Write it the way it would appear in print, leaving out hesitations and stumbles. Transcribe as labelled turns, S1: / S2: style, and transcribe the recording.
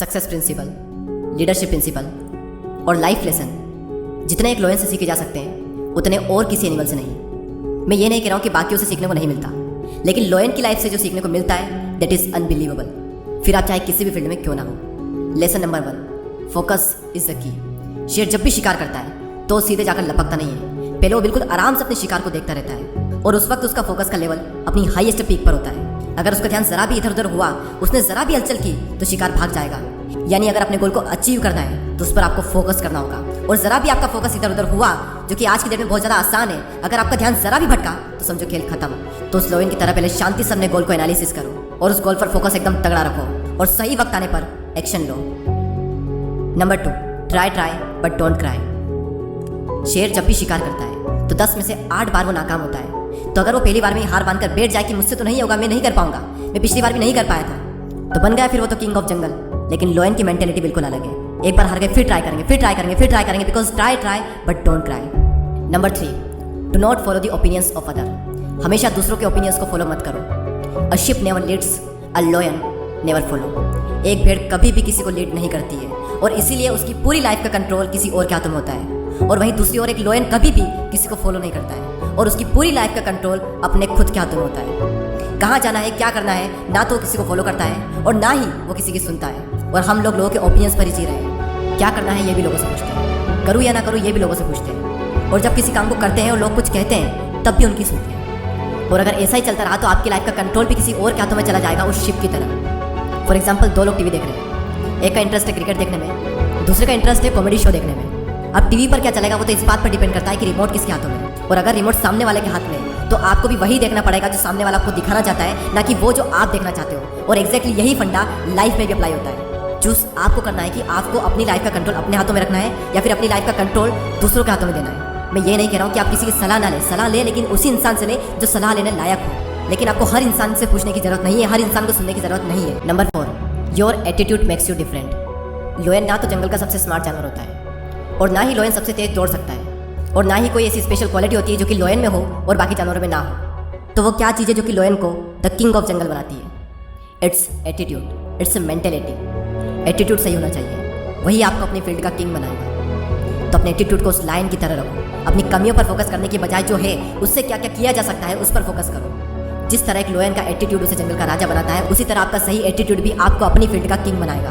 S1: Success principal, leadership principal और life lesson जितने एक लोयन से सीखे जा सकते हैं उतने और किसी एनिमल से नहीं। मैं ये नहीं कह रहा हूँ कि बाकियों से सीखने को नहीं मिलता, लेकिन लोयन की लाइफ से जो सीखने को मिलता है दैट इज़ अनबिलीवेबल, फिर आप चाहे किसी भी फील्ड में क्यों ना हो। Lesson number 1, focus is the key. शेर जब भी शिकार करता है तो सीधे जाकर लपकता नहीं है, पहले वो बिल्कुल आराम से अपने शिकार को देखता रहता है और उस वक्त उसका फोकस का लेवल अपनी हाईएस्ट पीक पर होता है। अगर उसका ध्यान जरा भी इधर उधर हुआ, उसने जरा भी हलचल की तो शिकार भाग जाएगा। यानी अगर अपने गोल को अचीव करना है तो उस पर आपको फोकस करना होगा, और जरा भी आपका फोकस इधर उधर हुआ, जो कि आज की डेट में बहुत ज़्यादा आसान है, अगर आपका ध्यान जरा भी भटका तो समझो खेल खत्म। तो उस लोयन की तरह पहले शांति से अपने गोल को एनालिसिस करो और उस गोल पर फोकस एकदम तगड़ा रखो और सही वक्त आने पर action low. Number 2, try but don't cry. शेर जब भी शिकार करता है तो 10 में से 8 बार वो नाकाम होता है। तो अगर वो पहली बार में हार मानकर बैठ जाए कि मुझसे तो नहीं होगा, मैं नहीं कर पाऊंगा, मैं पिछली बार भी नहीं कर पाया था, तो बन गया फिर वो तो किंग ऑफ जंगल। लेकिन लोयन की मेंटेलिटी बिल्कुल अलग है। एक बार हार गए फिर ट्राई करेंगे, फिर ट्राई करेंगे, फिर ट्राई करेंगे, because try but don't cry. Number 3, do not follow the opinions of other. हमेशा दूसरों के ओपिनियंस को फॉलो मत करो। A sheep never leads, a lion never follow. एक भेड़ कभी भी किसी को लीड नहीं करती है और इसीलिए उसकी पूरी लाइफ का कंट्रोल किसी और के हाथों में होता है। और वहीं दूसरी ओर एक लोयन कभी भी किसी को फॉलो नहीं करता है और उसकी पूरी लाइफ का कंट्रोल अपने खुद के हाथों में होता है। कहाँ जाना है, क्या करना है, ना तो वो किसी को फॉलो करता है और ना ही वो किसी की सुनता है। और हम लोगों के ओपिनियंस पर ही जी रहे हैं। क्या करना है ये भी लोगों से पूछते हैं, करूँ या ना करूँ ये भी लोगों से पूछते हैं। और जब किसी काम को करते हैं और लोग कुछ कहते हैं तब भी उनकी सुनते हैं। और अगर ऐसा ही चलता रहा तो आपकी लाइफ का कंट्रोल भी किसी और के हाथों में चला जाएगा, उस शिप की तरह। फॉर एग्जाम्पल, 2 लोग टीवी देख रहे हैं, एक का इंटरेस्ट है क्रिकेट देखने में, दूसरे का इंटरेस्ट है कॉमेडी शो देखने में। अब टीवी पर क्या चलेगा वो तो इस बात पर डिपेंड करता है कि रिमोट किसके हाथों में। और अगर रिमोट सामने वाले के हाथ में तो आपको भी वही देखना पड़ेगा जो सामने वाला आपको दिखाना चाहता है, ना कि वो जो आप देखना चाहते हो। और एग्जैक्टली यही फंडा लाइफ में भी अप्लाई होता है। चूज आपको करना है कि आपको अपनी लाइफ का कंट्रोल अपने हाथों में रखना है या फिर अपनी लाइफ का कंट्रोल दूसरों के हाथों में देना है। मैं ये नहीं कह रहा हूँ कि आप किसी की सलाह ना लें, सलाह लें लेकिन उसी इंसान से लें जो सलाह लेने लायक हो। लेकिन आपको हर इंसान से पूछने की जरूरत नहीं है, हर इंसान को सुनने की जरूरत नहीं है। Number 4, your attitude makes you different. लोयन ना तो जंगल का सबसे स्मार्ट जानवर होता है और ना ही लोयन सबसे तेज दौड़ सकता है, और ना ही कोई ऐसी स्पेशल क्वालिटी होती है जो कि लोयन में हो और बाकी जानवरों में ना हो। तो वो क्या चीज़ है जो कि लोयन को द किंग ऑफ जंगल बनाती है? It's attitude, it's mentality. Attitude सही होना चाहिए, वही आपको अपनी फील्ड का किंग बनाएगा। तो अपने एटीट्यूड को उस लायन की तरह रखो। अपनी कमियों पर फोकस करने की बजाय जो है उससे क्या क्या किया जा सकता है उस पर फोकस करो। जिस तरह एक लोयन का एटीट्यूड उसे जंगल का राजा बनाता है, उसी तरह आपका सही एटीट्यूड भी आपको अपनी फील्ड का किंग बनाएगा।